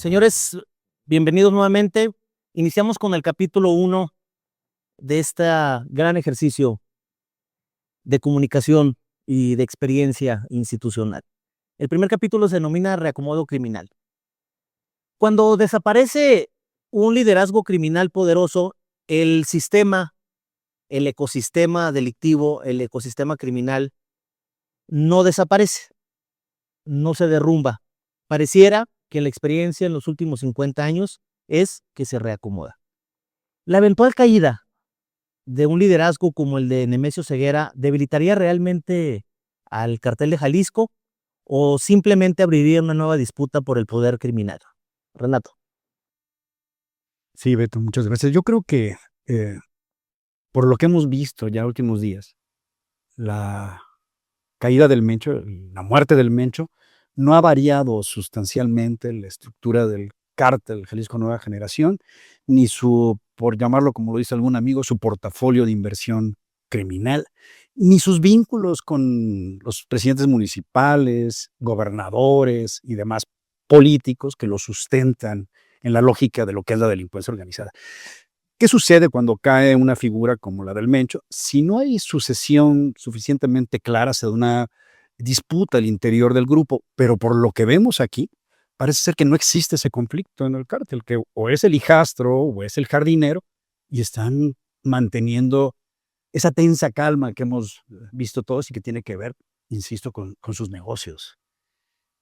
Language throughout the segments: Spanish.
Señores, bienvenidos nuevamente. Iniciamos con el capítulo 1 de este gran ejercicio de comunicación y de experiencia institucional. El primer capítulo se denomina Reacomodo Criminal. Cuando desaparece un liderazgo criminal poderoso, el sistema, el ecosistema delictivo, el ecosistema criminal, no desaparece, no se derrumba. Pareciera que la experiencia en los últimos 50 años es que se reacomoda. La eventual caída de un liderazgo como el de Nemesio Ceguera debilitaría realmente al cartel de Jalisco o simplemente abriría una nueva disputa por el poder criminal. Renato. Sí, Beto, muchas gracias. Yo creo que por lo que hemos visto ya últimos días, la caída del Mencho, la muerte del Mencho, no ha variado sustancialmente la estructura del cártel Jalisco Nueva Generación, ni su, por llamarlo como lo dice algún amigo, su portafolio de inversión criminal, ni sus vínculos con los presidentes municipales, gobernadores y demás políticos que lo sustentan en la lógica de lo que es la delincuencia organizada. ¿Qué sucede cuando cae una figura como la del Mencho? Si no hay sucesión suficientemente clara, se da una disputa al interior del grupo, pero por lo que vemos aquí, parece ser que no existe ese conflicto en el cártel, que o es el hijastro o es el jardinero, y están manteniendo esa tensa calma que hemos visto todos y que tiene que ver, insisto, con sus negocios.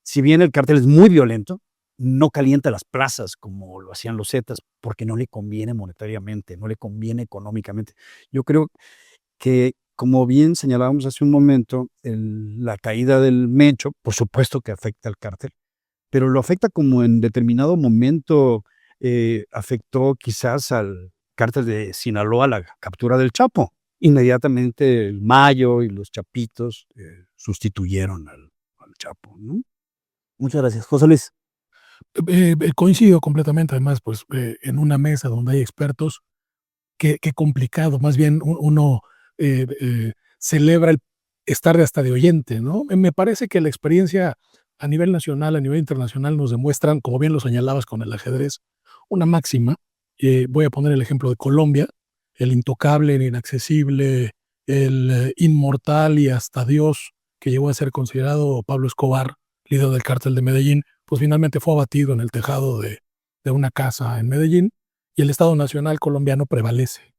Si bien el cártel es muy violento, no calienta las plazas como lo hacían los Zetas, porque no le conviene monetariamente, no le conviene económicamente. Yo creo que, como bien señalábamos hace un momento, la caída del Mencho, por supuesto que afecta al cártel, pero lo afecta como en determinado momento afectó quizás al cártel de Sinaloa, la captura del Chapo. Inmediatamente el Mayo y los Chapitos sustituyeron al Chapo, ¿no? Muchas gracias. José Luis. Coincido completamente, además, pues en una mesa donde hay expertos, qué complicado, más bien uno celebra el estar hasta de oyente, ¿no? Me parece que la experiencia a nivel nacional, a nivel internacional, nos demuestran, como bien lo señalabas con el ajedrez, una máxima. Voy a poner el ejemplo de Colombia, el intocable, el inaccesible, el inmortal y hasta Dios que llegó a ser considerado Pablo Escobar, líder del cártel de Medellín, pues finalmente fue abatido en el tejado de una casa en Medellín y el Estado Nacional colombiano prevalece.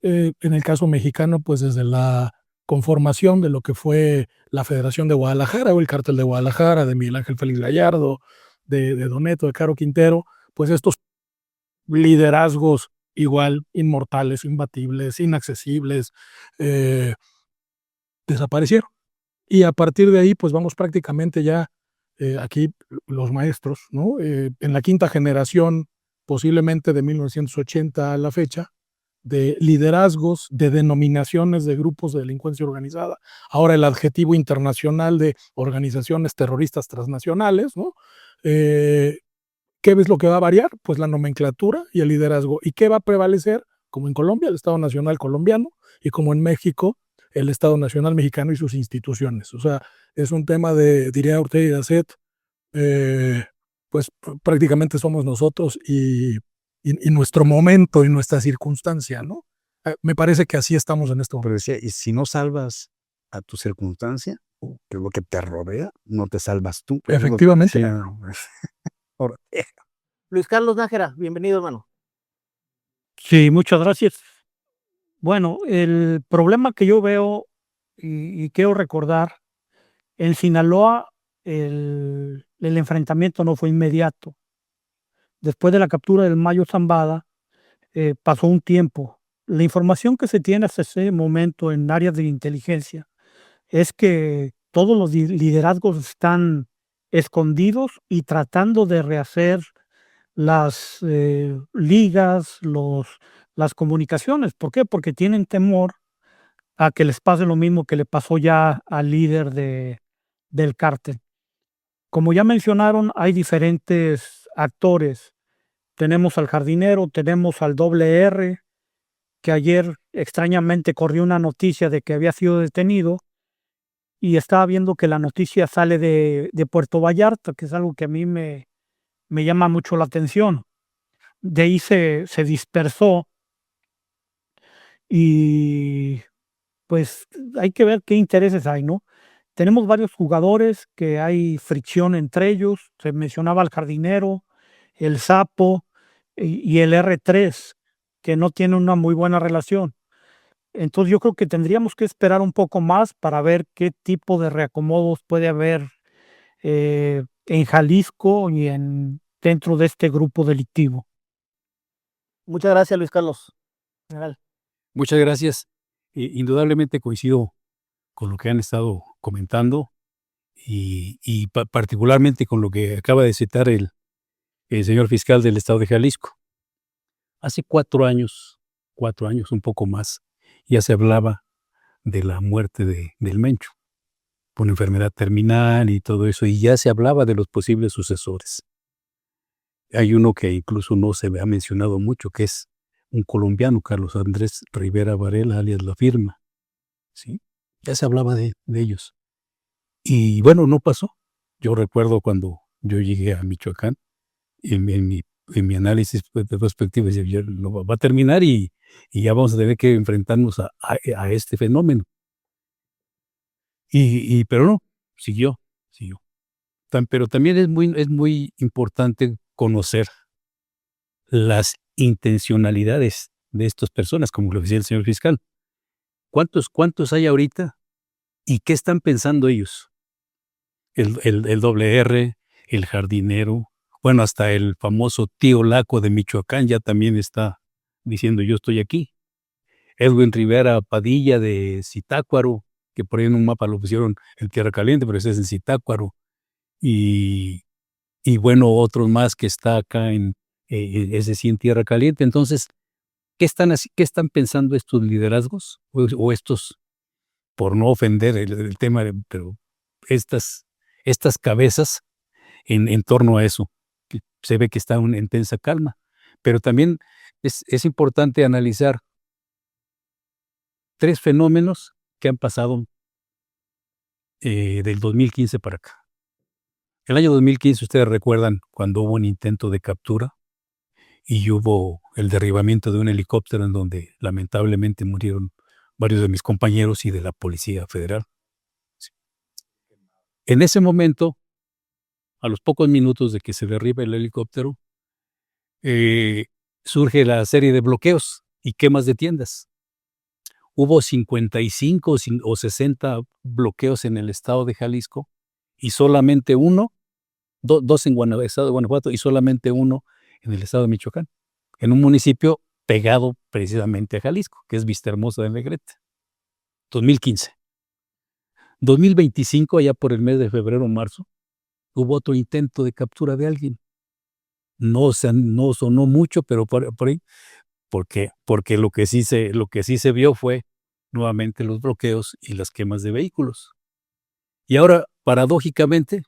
En el caso mexicano, pues desde la conformación de lo que fue la Federación de Guadalajara o el Cártel de Guadalajara, de Miguel Ángel Félix Gallardo, de Doneto, de Caro Quintero, pues estos liderazgos igual inmortales, imbatibles, inaccesibles, desaparecieron. Y a partir de ahí, pues vamos prácticamente ya aquí los maestros, ¿no? En la quinta generación, posiblemente de 1980 a la fecha, de liderazgos, de denominaciones de grupos de delincuencia organizada. Ahora el adjetivo internacional de organizaciones terroristas transnacionales, ¿no? ¿Qué es lo que va a variar? Pues la nomenclatura y el liderazgo. ¿Y qué va a prevalecer? Como en Colombia, el Estado Nacional colombiano, y como en México, el Estado Nacional mexicano y sus instituciones. O sea, es un tema de, diría Ortega y Gasset, pues prácticamente somos nosotros y nuestro momento y nuestra circunstancia, ¿no? Me parece que así estamos en este Pero momento. decía, y si no salvas a tu circunstancia, que es lo que te rodea, no te salvas tú. Efectivamente. Sí, no, ahora, Luis Carlos Nájera, bienvenido, hermano. Sí, muchas gracias. Bueno, el problema que yo veo y quiero recordar, en Sinaloa el enfrentamiento no fue inmediato. Después de la captura del Mayo Zambada, pasó un tiempo. La información que se tiene hasta ese momento en áreas de inteligencia es que todos los liderazgos están escondidos y tratando de rehacer las ligas, las comunicaciones. ¿Por qué? Porque tienen temor a que les pase lo mismo que le pasó ya al líder del cártel. Como ya mencionaron, hay diferentes actores. Tenemos al jardinero, tenemos al doble R, que ayer extrañamente corrió una noticia de que había sido detenido y estaba viendo que la noticia sale de Puerto Vallarta, que es algo que a mí me me llama mucho la atención. De ahí se dispersó y pues hay que ver qué intereses hay, ¿no? Tenemos varios jugadores que hay fricción entre ellos. Se mencionaba al Jardinero, el Sapo y el R3, que no tienen una muy buena relación. Entonces yo creo que tendríamos que esperar un poco más para ver qué tipo de reacomodos puede haber en Jalisco y dentro de este grupo delictivo. Muchas gracias, Luis Carlos. General. Muchas gracias. Indudablemente coincido con lo que han estado comentando y particularmente con lo que acaba de citar el señor fiscal del estado de Jalisco. Hace 4 años, un poco más, ya se hablaba de la muerte del Mencho por enfermedad terminal y todo eso, y ya se hablaba de los posibles sucesores. Hay uno que incluso no se ha mencionado mucho, que es un colombiano, Carlos Andrés Rivera Varela, alias La Firma. ¿Sí? Ya se hablaba de ellos. Y bueno, no pasó. Yo recuerdo cuando yo llegué a Michoacán, en mi análisis de perspectiva, decía, lo va a terminar y ya vamos a tener que enfrentarnos a este fenómeno. Pero no, siguió. Pero también es muy importante conocer las intencionalidades de estas personas, como lo decía el señor fiscal. ¿Cuántos hay ahorita y qué están pensando ellos? El doble R, el Jardinero, bueno, hasta el famoso tío Laco de Michoacán ya también está diciendo yo estoy aquí. Edwin Rivera Padilla de Zitácuaro, que por ahí en un mapa lo pusieron en Tierra Caliente, pero ese es en Zitácuaro. Y bueno, otros más que está acá ese sí en Tierra Caliente. Entonces, ¿qué están pensando estos liderazgos? O estos, por no ofender el tema, pero estas cabezas en torno a eso, que se ve que está en tensa calma. Pero también es importante analizar 3 fenómenos que han pasado del 2015 para acá. El año 2015, ustedes recuerdan cuando hubo un intento de captura y hubo el derribamiento de un helicóptero en donde lamentablemente murieron varios de mis compañeros y de la Policía Federal. Sí. En ese momento, a los pocos minutos de que se derriba el helicóptero, surge la serie de bloqueos y quemas de tiendas. Hubo 55 o 60 bloqueos en el estado de Jalisco y solamente dos en el estado de Guanajuato y solamente uno en el estado de Michoacán, en un municipio pegado precisamente a Jalisco, que es Vistahermosa de Negrete. 2015. 2025, allá por el mes de febrero o marzo, hubo otro intento de captura de alguien. No sonó mucho, pero por ahí, porque lo que sí se vio fue nuevamente los bloqueos y las quemas de vehículos. Y ahora, paradójicamente,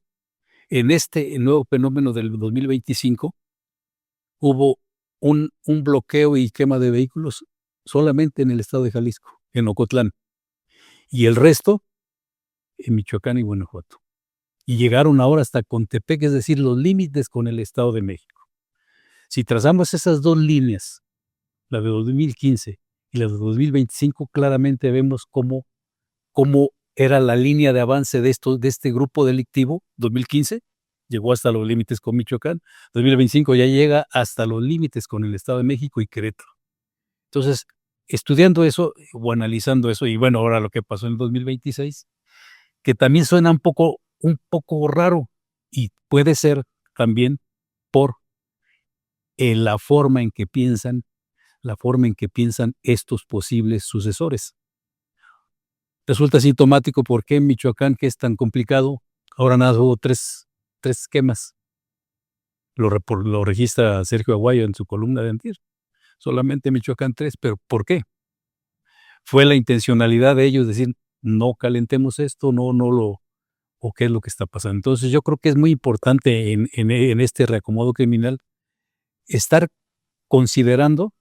en este nuevo fenómeno del 2025, hubo un bloqueo y quema de vehículos solamente en el estado de Jalisco, en Ocotlán, y el resto en Michoacán y Guanajuato. Y llegaron ahora hasta Contepec, es decir, los límites con el Estado de México. Si trazamos esas 2 líneas, la de 2015 y la de 2025, claramente vemos cómo era la línea de avance de este grupo delictivo. 2015 llegó hasta los límites con Michoacán, 2025 ya llega hasta los límites con el Estado de México y Querétaro. Entonces, estudiando eso o analizando eso, y bueno, ahora lo que pasó en el 2026, que también suena un poco raro y puede ser también por la forma en que piensan estos posibles sucesores. Resulta sintomático por qué en Michoacán, que es tan complicado, ahora nada, hubo tres quemas. Lo registra Sergio Aguayo en su columna de antier. Solamente Michoacán 3, pero ¿por qué? Fue la intencionalidad de ellos decir, no calentemos esto, o qué es lo que está pasando. Entonces yo creo que es muy importante en este reacomodo criminal estar considerando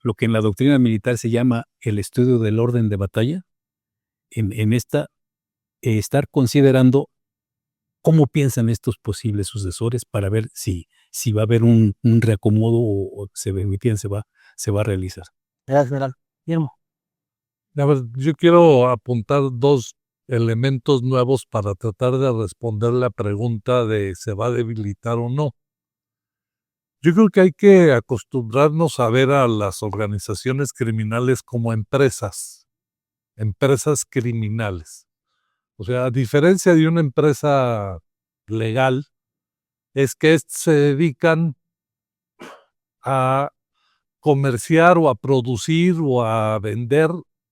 lo que en la doctrina militar se llama el estudio del orden de batalla, estar considerando ¿Cómo piensan estos posibles sucesores para ver si va a haber un reacomodo o se va a realizar? Gracias, general. Guillermo. A ver, yo quiero apuntar 2 elementos nuevos para tratar de responder la pregunta de ¿se va a debilitar o no? Yo creo que hay que acostumbrarnos a ver a las organizaciones criminales como empresas criminales. O sea, a diferencia de una empresa legal, es que se dedican a comerciar o a producir o a vender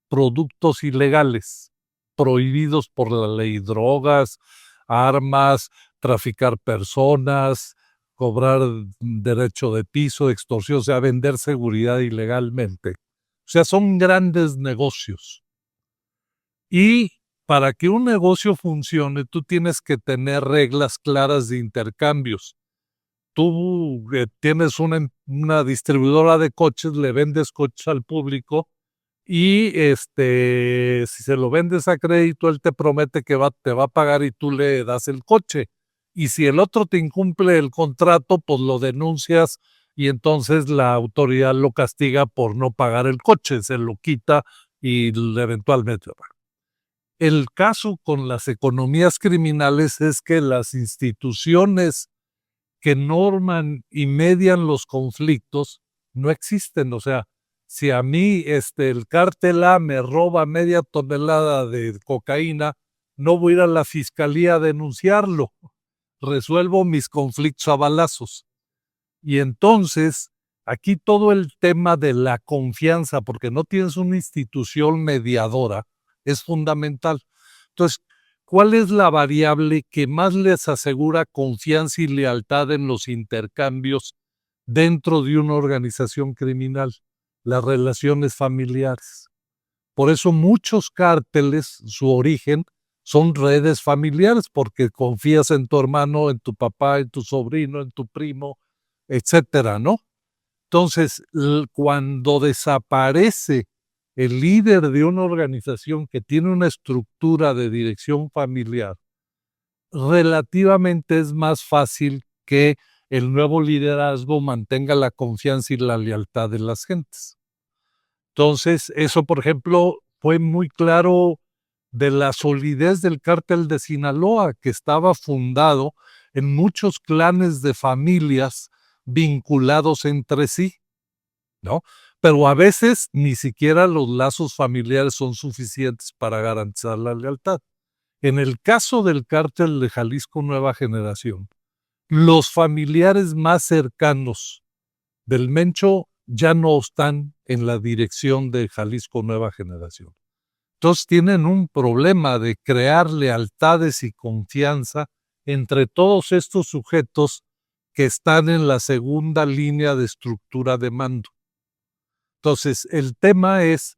productos ilegales, prohibidos por la ley, drogas, armas, traficar personas, cobrar derecho de piso, extorsión, o sea, vender seguridad ilegalmente. O sea, son grandes negocios. Y para que un negocio funcione, tú tienes que tener reglas claras de intercambios. Tú tienes una distribuidora de coches, le vendes coches al público y si se lo vendes a crédito, él te promete que te va a pagar y tú le das el coche. Y si el otro te incumple el contrato, pues lo denuncias y entonces la autoridad lo castiga por no pagar el coche, se lo quita y eventualmente. El caso con las economías criminales es que las instituciones que norman y median los conflictos no existen. O sea, si a mí el cártel A me roba media tonelada de cocaína, no voy a ir a la fiscalía a denunciarlo. Resuelvo mis conflictos a balazos. Y entonces, aquí todo el tema de la confianza, porque no tienes una institución mediadora, es fundamental. Entonces, ¿cuál es la variable que más les asegura confianza y lealtad en los intercambios dentro de una organización criminal? Las relaciones familiares. Por eso muchos cárteles, su origen, son redes familiares, porque confías en tu hermano, en tu papá, en tu sobrino, en tu primo, etcétera, ¿no? Entonces, cuando desaparece el líder de una organización que tiene una estructura de dirección familiar, relativamente es más fácil que el nuevo liderazgo mantenga la confianza y la lealtad de las gentes. Entonces, eso, por ejemplo, fue muy claro de la solidez del cártel de Sinaloa, que estaba fundado en muchos clanes de familias vinculados entre sí, ¿no? Pero a veces ni siquiera los lazos familiares son suficientes para garantizar la lealtad. En el caso del cártel de Jalisco Nueva Generación, los familiares más cercanos del Mencho ya no están en la dirección de Jalisco Nueva Generación. Entonces tienen un problema de crear lealtades y confianza entre todos estos sujetos que están en la segunda línea de estructura de mando. Entonces, el tema es,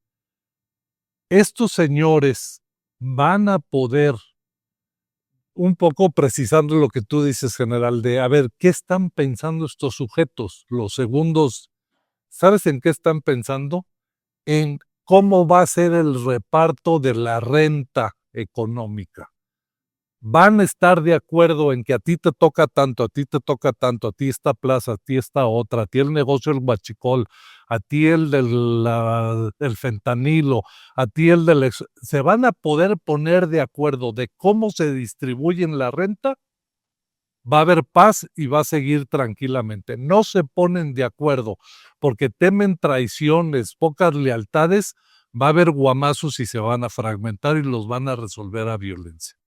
estos señores van a poder, un poco precisando lo que tú dices, general, de, a ver, ¿qué están pensando estos sujetos? Los segundos, ¿sabes en qué están pensando? En cómo va a ser el reparto de la renta económica. Van a estar de acuerdo en que a ti te toca tanto, a ti te toca tanto, a ti esta plaza, a ti esta otra, a ti el negocio del huachicol, a ti el del fentanilo, a ti el del... ¿Se van a poder poner de acuerdo de cómo se distribuyen la renta? Va a haber paz y va a seguir tranquilamente. No se ponen de acuerdo porque temen traiciones, pocas lealtades, va a haber guamazos y se van a fragmentar y los van a resolver a violencia.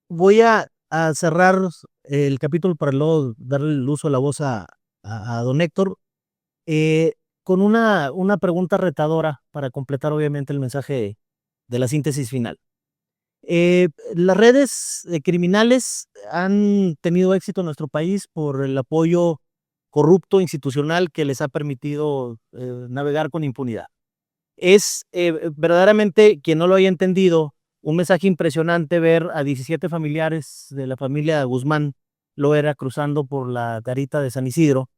Voy a cerrar el capítulo para luego darle el uso de la voz a don Héctor, con una pregunta retadora para completar obviamente el mensaje de la síntesis final. Las redes criminales han tenido éxito en nuestro país por el apoyo corrupto institucional que les ha permitido navegar con impunidad. Es verdaderamente, quien no lo haya entendido, un mensaje impresionante ver a 17 familiares de la familia Guzmán Loera cruzando por la garita de San Isidro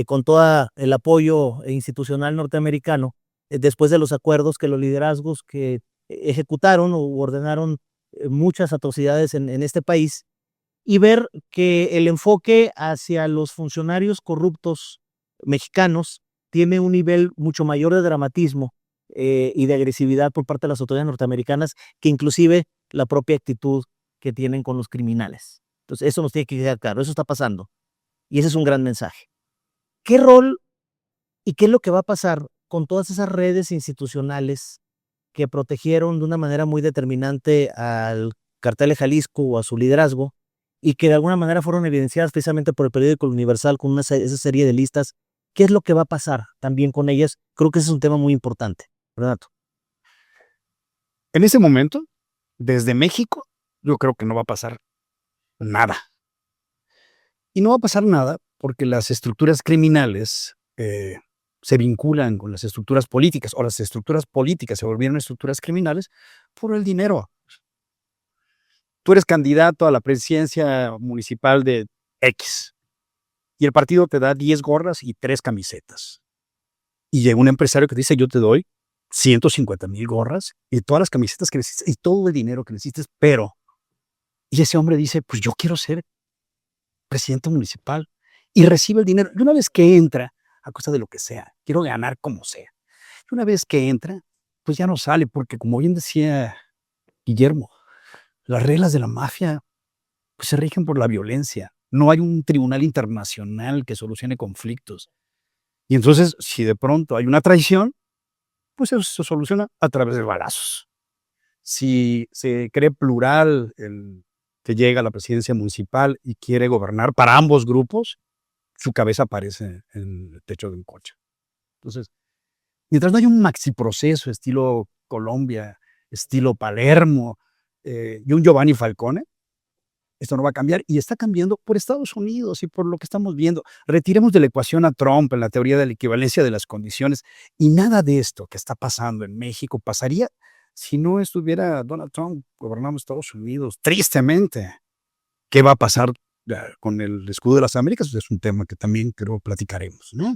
con todo el apoyo institucional norteamericano después de los acuerdos que los liderazgos que ejecutaron o ordenaron muchas atrocidades en este país y ver que el enfoque hacia los funcionarios corruptos mexicanos tiene un nivel mucho mayor de dramatismo y de agresividad por parte de las autoridades norteamericanas que inclusive la propia actitud que tienen con los criminales. Entonces, eso nos tiene que quedar claro, eso está pasando. Y ese es un gran mensaje. ¿Qué rol y qué es lo que va a pasar con todas esas redes institucionales que protegieron de una manera muy determinante al Cartel de Jalisco o a su liderazgo y que de alguna manera fueron evidenciadas precisamente por el periódico El Universal con esa serie de listas? ¿Qué es lo que va a pasar también con ellas? Creo que ese es un tema muy importante, Renato. En ese momento, desde México, yo creo que no va a pasar nada. Y no va a pasar nada porque las estructuras criminales se vinculan con las estructuras políticas, o las estructuras políticas se volvieron estructuras criminales por el dinero. Tú eres candidato a la presidencia municipal de X y el partido te da 10 gorras y 3 camisetas. Y llega un empresario que dice, yo te doy 150,000 gorras y todas las camisetas que necesitas y todo el dinero que necesites, pero... Y ese hombre dice, pues yo quiero ser presidente municipal, y recibe el dinero. Y una vez que entra, a costa de lo que sea, quiero ganar como sea. Y una vez que entra, pues ya no sale, porque como bien decía Guillermo, las reglas de la mafia pues se rigen por la violencia. No hay un tribunal internacional que solucione conflictos. Y entonces, si de pronto hay una traición, pues eso se soluciona a través de balazos. Si se cree plural el que llega a la presidencia municipal y quiere gobernar para ambos grupos, su cabeza aparece en el techo de un coche. Entonces, mientras no haya un maxiproceso estilo Colombia, estilo Palermo y un Giovanni Falcone, esto no va a cambiar y está cambiando por Estados Unidos y por lo que estamos viendo. Retiremos de la ecuación a Trump en la teoría de la equivalencia de las condiciones y nada de esto que está pasando en México pasaría si no estuviera Donald Trump gobernando Estados Unidos. Tristemente, ¿qué va a pasar con el escudo de las Américas? Es un tema que también creo platicaremos, ¿no?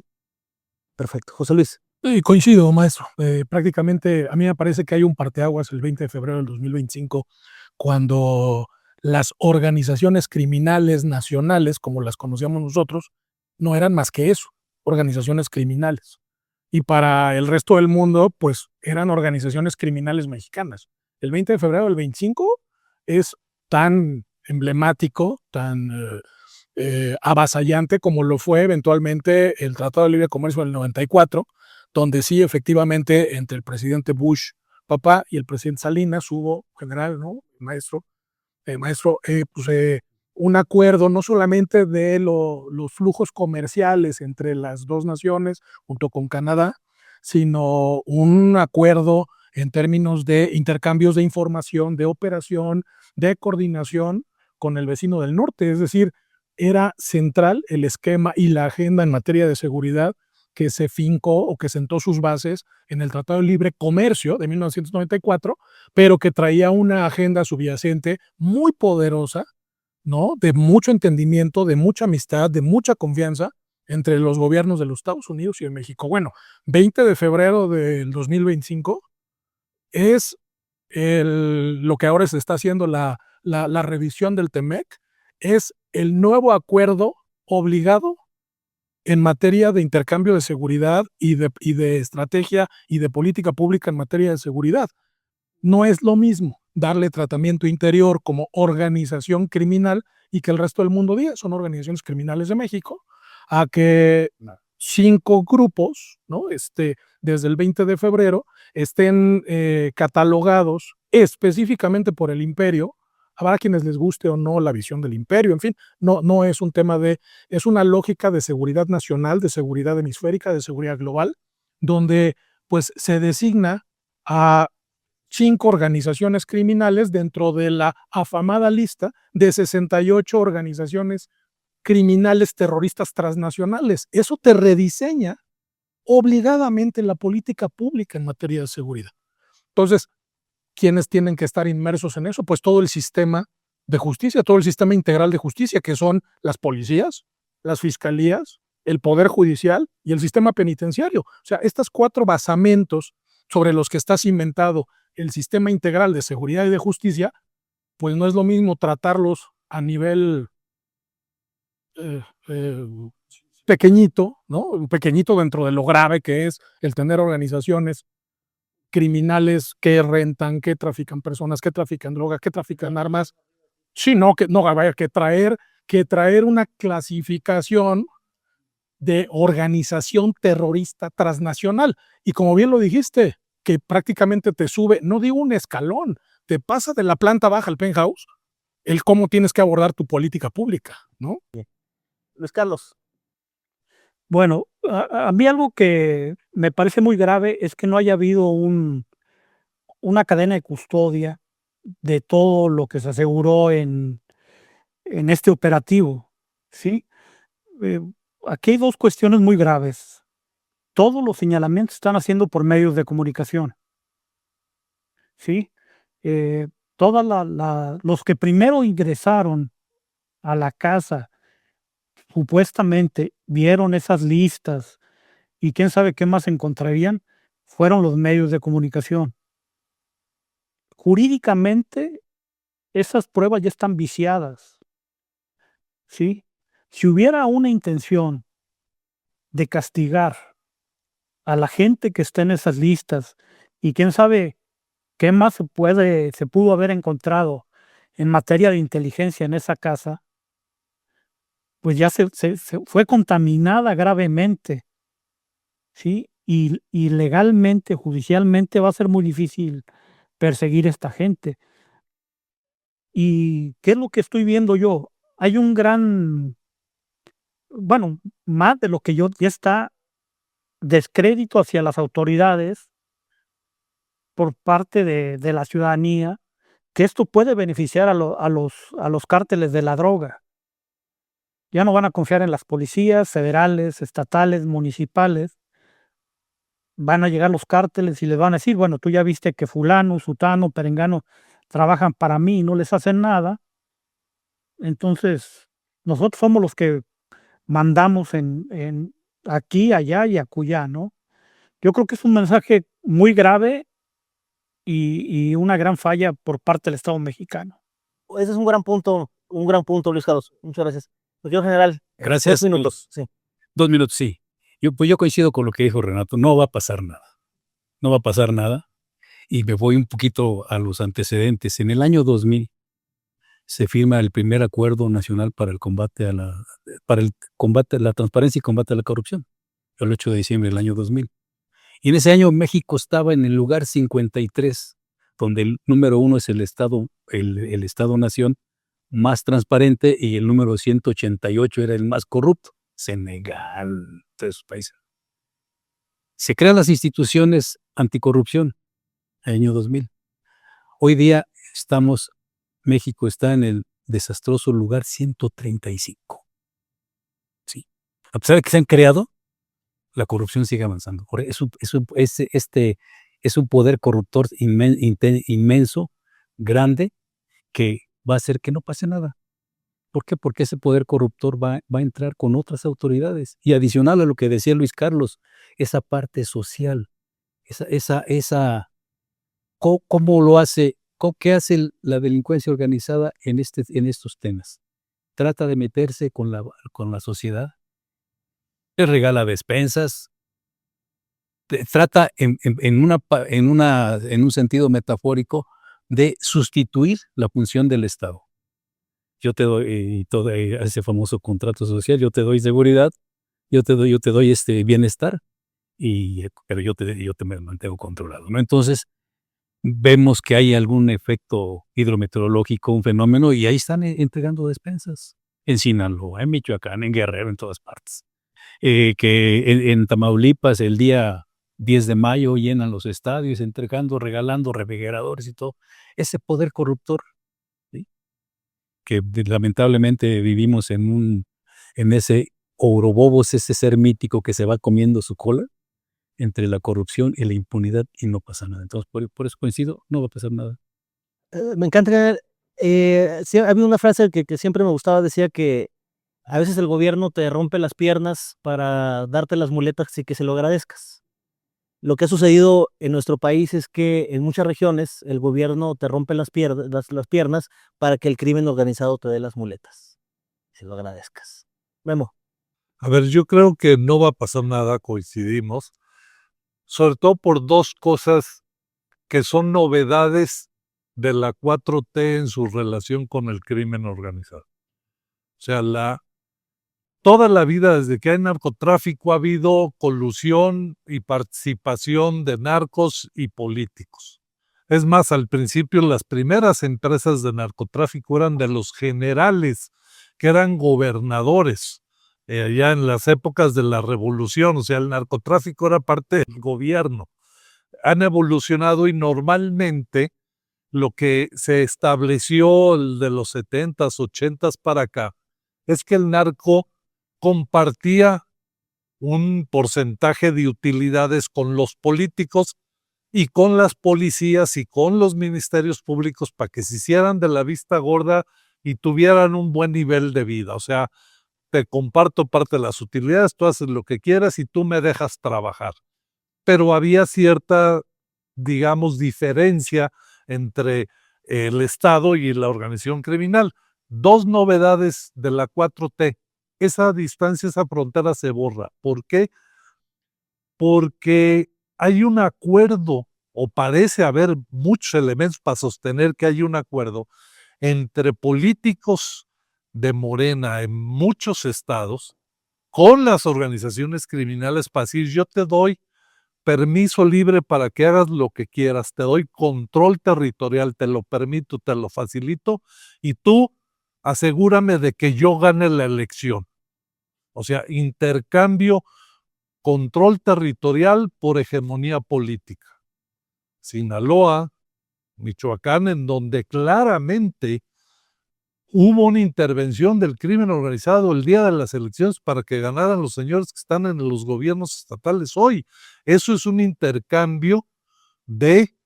Perfecto. José Luis. Coincido, maestro. Prácticamente a mí me parece que hay un parteaguas el 20 de febrero del 2025 cuando las organizaciones criminales nacionales, como las conocíamos nosotros, no eran más que eso, organizaciones criminales. Y para el resto del mundo, pues eran organizaciones criminales mexicanas. El 20 de febrero del 25 es tan emblemático, tan avasallante como lo fue eventualmente el Tratado de Libre Comercio del 94, donde sí efectivamente entre el presidente Bush papá y el presidente Salinas hubo, general, ¿no? Maestro, un acuerdo no solamente de los flujos comerciales entre las dos naciones junto con Canadá, sino un acuerdo en términos de intercambios de información, de operación, de coordinación con el vecino del norte. Es decir, era central el esquema y la agenda en materia de seguridad que se fincó o que sentó sus bases en el Tratado de Libre Comercio de 1994, pero que traía una agenda subyacente muy poderosa, ¿no? De mucho entendimiento, de mucha amistad, de mucha confianza entre los gobiernos de los Estados Unidos y de México. Bueno, 20 de febrero del 2025 es lo que ahora se está haciendo la revisión del TEMEC, es el nuevo acuerdo obligado en materia de intercambio de seguridad y de estrategia y de política pública en materia de seguridad. No es lo mismo darle tratamiento interior como organización criminal y que el resto del mundo diga son organizaciones criminales de México, a que 5 grupos, ¿no? Desde el 20 de febrero estén catalogados específicamente por el imperio. Habrá quienes les guste o no la visión del imperio, en fin, no es un tema es una lógica de seguridad nacional, de seguridad hemisférica, de seguridad global, donde pues se designa a 5 organizaciones criminales dentro de la afamada lista de 68 organizaciones criminales terroristas transnacionales. Eso te rediseña obligadamente la política pública en materia de seguridad. Entonces, ¿quiénes tienen que estar inmersos en eso? Pues todo el sistema de justicia, todo el sistema integral de justicia, que son las policías, las fiscalías, el poder judicial y el sistema penitenciario. O sea, estos 4 basamentos sobre los que está cimentado el sistema integral de seguridad y de justicia, pues no es lo mismo tratarlos a nivel pequeñito, ¿no? Pequeñito dentro de lo grave que es el tener organizaciones criminales que rentan, que trafican personas, que trafican droga, que trafican armas. Sí, no, que no vaya que traer una clasificación de organización terrorista transnacional. Y como bien lo dijiste, que prácticamente te sube, no digo un escalón, te pasa de la planta baja al penthouse, el cómo tienes que abordar tu política pública, ¿no? Luis Carlos. Bueno, a mí algo que me parece muy grave es que no haya habido una cadena de custodia de todo lo que se aseguró en este operativo, ¿sí? Eh, Aquí hay dos cuestiones muy graves. Todos los señalamientos están haciendo por medios de comunicación, ¿sí? Todas los que primero ingresaron a la casa, supuestamente vieron esas listas y quién sabe qué más encontrarían, fueron los medios de comunicación. Jurídicamente, esas pruebas ya están viciadas, ¿sí? Si hubiera una intención de castigar a la gente que está en esas listas y quién sabe qué más se pudo haber encontrado en materia de inteligencia en esa casa, pues ya se fue contaminada gravemente, ¿sí? Y legalmente, judicialmente va a ser muy difícil perseguir a esta gente. ¿Y qué es lo que estoy viendo yo? Hay un gran, bueno, más de lo que yo ya está descrédito hacia las autoridades por parte de la ciudadanía, que esto puede beneficiar a los cárteles de la droga. Ya no van a confiar en las policías federales, estatales, municipales. Van a llegar los cárteles y les van a decir, bueno, tú ya viste que fulano, sutano, perengano trabajan para mí y no les hacen nada. Entonces, nosotros somos los que mandamos en aquí, allá y acullá, ¿no? Yo creo que es un mensaje muy grave y una gran falla por parte del Estado mexicano. Ese es un gran punto, Luis Carlos. Muchas gracias. Señor general, Gracias. 2 minutos. Sí. 2 minutos, sí. Yo coincido con lo que dijo Renato, no va a pasar nada. No va a pasar nada. Y me voy un poquito a los antecedentes. En el año 2000 se firma el primer acuerdo nacional para el combate a la transparencia y combate a la corrupción, el 8 de diciembre del año 2000. Y en ese año México estaba en el lugar 53, donde el número 1 es el Estado-nación más transparente y el número 188 era el más corrupto. Senegal, todos esos países. Se crean las instituciones anticorrupción en el año 2000. Hoy día México está en el desastroso lugar 135. Sí. A pesar de que se han creado, la corrupción sigue avanzando. Es un poder corruptor inmenso, grande, que va a hacer que no pase nada. ¿Por qué? Porque ese poder corruptor va a entrar con otras autoridades. Y adicional a lo que decía Luis Carlos, esa parte social, ¿cómo lo hace? ¿Qué hace la delincuencia organizada en estos temas? Trata de meterse con la sociedad, les regala despensas, trata en un sentido metafórico de sustituir la función del Estado. Yo te doy todo ese famoso contrato social, yo te doy seguridad, yo te doy bienestar, pero yo te me mantengo controlado, ¿no? Entonces, vemos que hay algún efecto hidrometeorológico, un fenómeno, y ahí están entregando despensas. En Sinaloa, en Michoacán, en Guerrero, en todas partes. Que en Tamaulipas el día 10 de mayo llenan los estadios entregando, regalando refrigeradores y todo. Ese poder corruptor, ¿sí? Que lamentablemente vivimos en ese Ouroboros, ese ser mítico que se va comiendo su cola entre la corrupción y la impunidad y no pasa nada. Entonces, por eso coincido, no va a pasar nada. Me encanta. Sí, había una frase que siempre me gustaba, decía que a veces el gobierno te rompe las piernas para darte las muletas y que se lo agradezcas. Lo que ha sucedido en nuestro país es que en muchas regiones el gobierno te rompe las piernas para que el crimen organizado te dé las muletas. Si lo agradezcas. Memo. A ver, yo creo que no va a pasar nada, coincidimos, sobre todo por dos cosas que son novedades de la 4T en su relación con el crimen organizado. O sea, toda la vida, desde que hay narcotráfico, ha habido colusión y participación de narcos y políticos. Es más, al principio las primeras empresas de narcotráfico eran de los generales, que eran gobernadores, allá en las épocas de la revolución. O sea, el narcotráfico era parte del gobierno. Han evolucionado y normalmente lo que se estableció de los 70s, 80s para acá es que el narco compartía un porcentaje de utilidades con los políticos y con las policías y con los ministerios públicos para que se hicieran de la vista gorda y tuvieran un buen nivel de vida. O sea, te comparto parte de las utilidades, tú haces lo que quieras y tú me dejas trabajar. Pero había cierta, digamos, diferencia entre el Estado y la organización criminal. Dos novedades de la 4T. Esa distancia, esa frontera se borra. ¿Por qué? Porque hay un acuerdo, o parece haber muchos elementos para sostener que hay un acuerdo entre políticos de Morena en muchos estados con las organizaciones criminales para decir: yo te doy permiso libre para que hagas lo que quieras, te doy control territorial, te lo permito, te lo facilito, y tú asegúrame de que yo gane la elección. O sea, intercambio, control territorial por hegemonía política. Sinaloa, Michoacán, en donde claramente hubo una intervención del crimen organizado el día de las elecciones para que ganaran los señores que están en los gobiernos estatales hoy. Eso es un intercambio de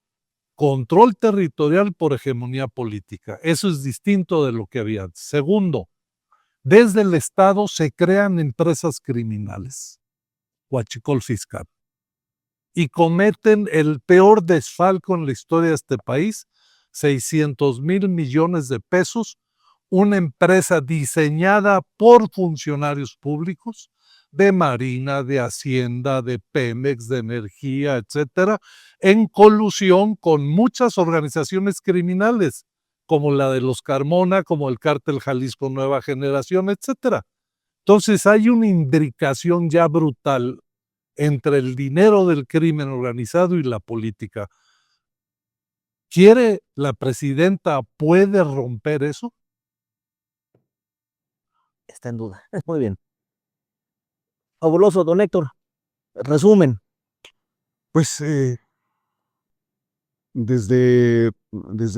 control territorial por hegemonía política. Eso es distinto de lo que había antes. Segundo, desde el Estado se crean empresas criminales, huachicol fiscal, y cometen el peor desfalco en la historia de este país, 600,000 millones de pesos, una empresa diseñada por funcionarios públicos de Marina, de Hacienda, de Pemex, de Energía, etcétera, en colusión con muchas organizaciones criminales, como la de los Carmona, como el Cártel Jalisco Nueva Generación, etcétera. Entonces hay una imbricación ya brutal entre el dinero del crimen organizado y la política. ¿Quiere la presidenta, puede romper eso? Está en duda. Muy bien. Fabuloso, don Héctor. Resumen. Pues desde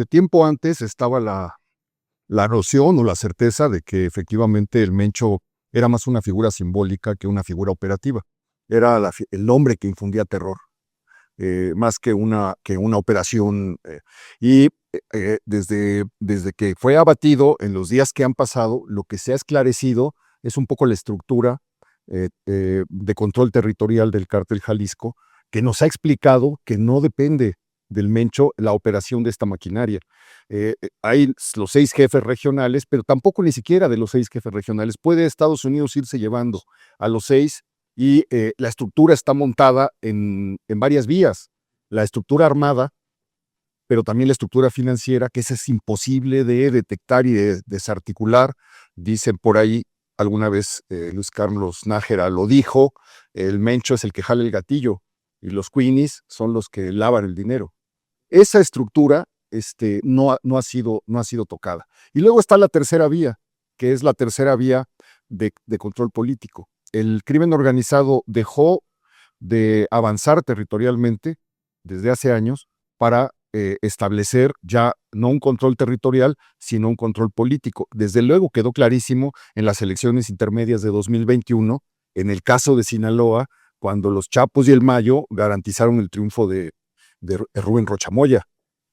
tiempo antes estaba la noción o la certeza de que efectivamente el Mencho era más una figura simbólica que una figura operativa. Era el hombre que infundía terror, más que una operación. Desde que fue abatido, en los días que han pasado, lo que se ha esclarecido es un poco la estructura de control territorial del Cártel Jalisco, que nos ha explicado que no depende del Mencho la operación de esta maquinaria. Hay los 6 jefes regionales, pero tampoco ni siquiera de los 6 jefes regionales. Puede Estados Unidos irse llevando a los 6 y la estructura está montada en varias vías. La estructura armada, pero también la estructura financiera, que esa es imposible de detectar y de desarticular. Dicen por ahí, alguna vez Luis Carlos Nájera lo dijo, el Mencho es el que jala el gatillo y los Queenies son los que lavan el dinero. Esa estructura no ha sido tocada. Y luego está la tercera vía, que es la tercera vía de control político. El crimen organizado dejó de avanzar territorialmente desde hace años para establecer ya no un control territorial, sino un control político. Desde luego quedó clarísimo en las elecciones intermedias de 2021, en el caso de Sinaloa, cuando los Chapos y el Mayo garantizaron el triunfo de Rubén Rocha Moya.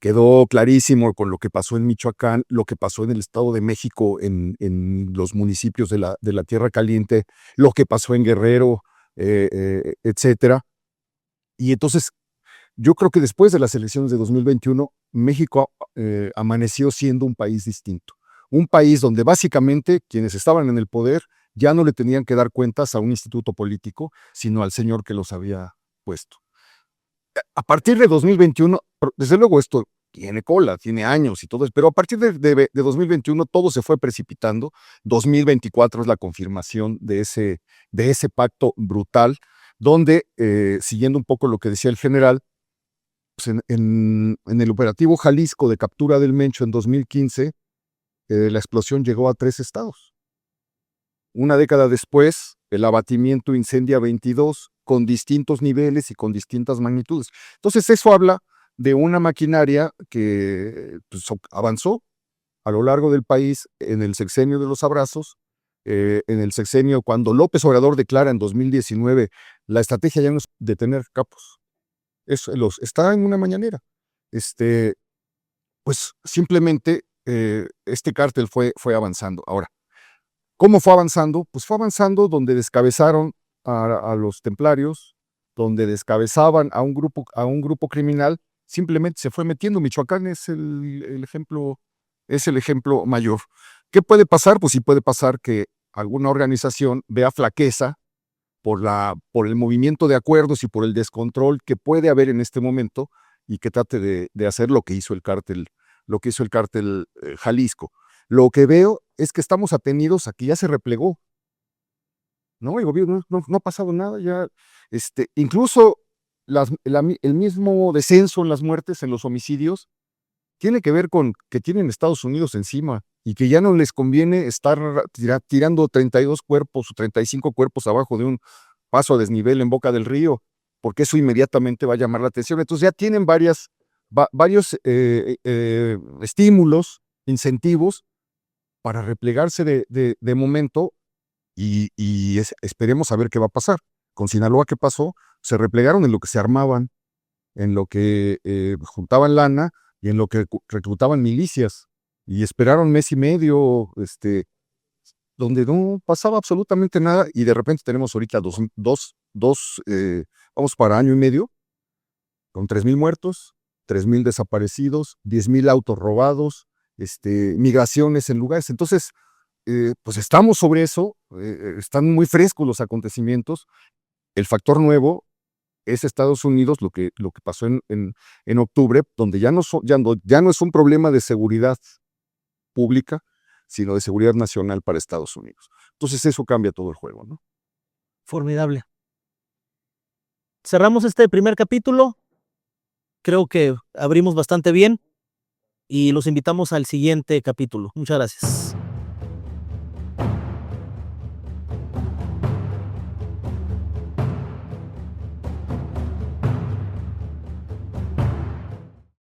Quedó clarísimo con lo que pasó en Michoacán, lo que pasó en el Estado de México, en los municipios de la Tierra Caliente, lo que pasó en Guerrero, etcétera. Y entonces, yo creo que después de las elecciones de 2021, México amaneció siendo un país distinto. Un país donde básicamente quienes estaban en el poder ya no le tenían que dar cuentas a un instituto político, sino al señor que los había puesto. A partir de 2021, desde luego esto tiene cola, tiene años y todo eso, pero a partir de 2021 todo se fue precipitando. 2024 es la confirmación de ese pacto brutal, donde, siguiendo un poco lo que decía el general, pues en el operativo Jalisco de captura del Mencho en 2015, la explosión llegó a 3 estados. Una década después, el abatimiento incendia 22 con distintos niveles y con distintas magnitudes. Entonces eso habla de una maquinaria que pues, avanzó a lo largo del país en el sexenio de los abrazos, en el sexenio cuando López Obrador declara en 2019 la estrategia ya no es detener capos, está en una mañanera. Pues simplemente este cártel fue avanzando. Ahora, ¿cómo fue avanzando? Pues fue avanzando donde descabezaron a los templarios, donde descabezaban a un grupo criminal, simplemente se fue metiendo. Michoacán es el ejemplo mayor. ¿Qué puede pasar? Pues sí puede pasar que alguna organización vea flaqueza por el movimiento de acuerdos y por el descontrol que puede haber en este momento y que trate de hacer lo que hizo el cártel Jalisco. Lo que veo es que estamos atenidos a que ya se replegó, ¿no? El gobierno no ha pasado nada, ya, incluso el mismo descenso en las muertes, en los homicidios, tiene que ver con que tienen Estados Unidos encima y que ya no les conviene estar tirando 32 cuerpos o 35 cuerpos abajo de un paso a desnivel en Boca del Río, porque eso inmediatamente va a llamar la atención. Entonces ya tienen varios incentivos para replegarse de momento y esperemos a ver qué va a pasar. Con Sinaloa, ¿qué pasó? Se replegaron en lo que se armaban, en lo que juntaban lana y en lo que reclutaban milicias. Y esperaron mes y medio, donde no pasaba absolutamente nada, y de repente tenemos ahorita vamos para año y medio, con 3,000 muertos, 3,000 desaparecidos, 10,000 autos robados, migraciones en lugares. Entonces, pues estamos sobre eso, están muy frescos los acontecimientos. El factor nuevo es Estados Unidos, lo que pasó en octubre, donde ya no es un problema de seguridad pública, sino de seguridad nacional para Estados Unidos. Entonces eso cambia todo el juego, ¿no? Formidable. Cerramos este primer capítulo. Creo que abrimos bastante bien y los invitamos al siguiente capítulo. Muchas gracias.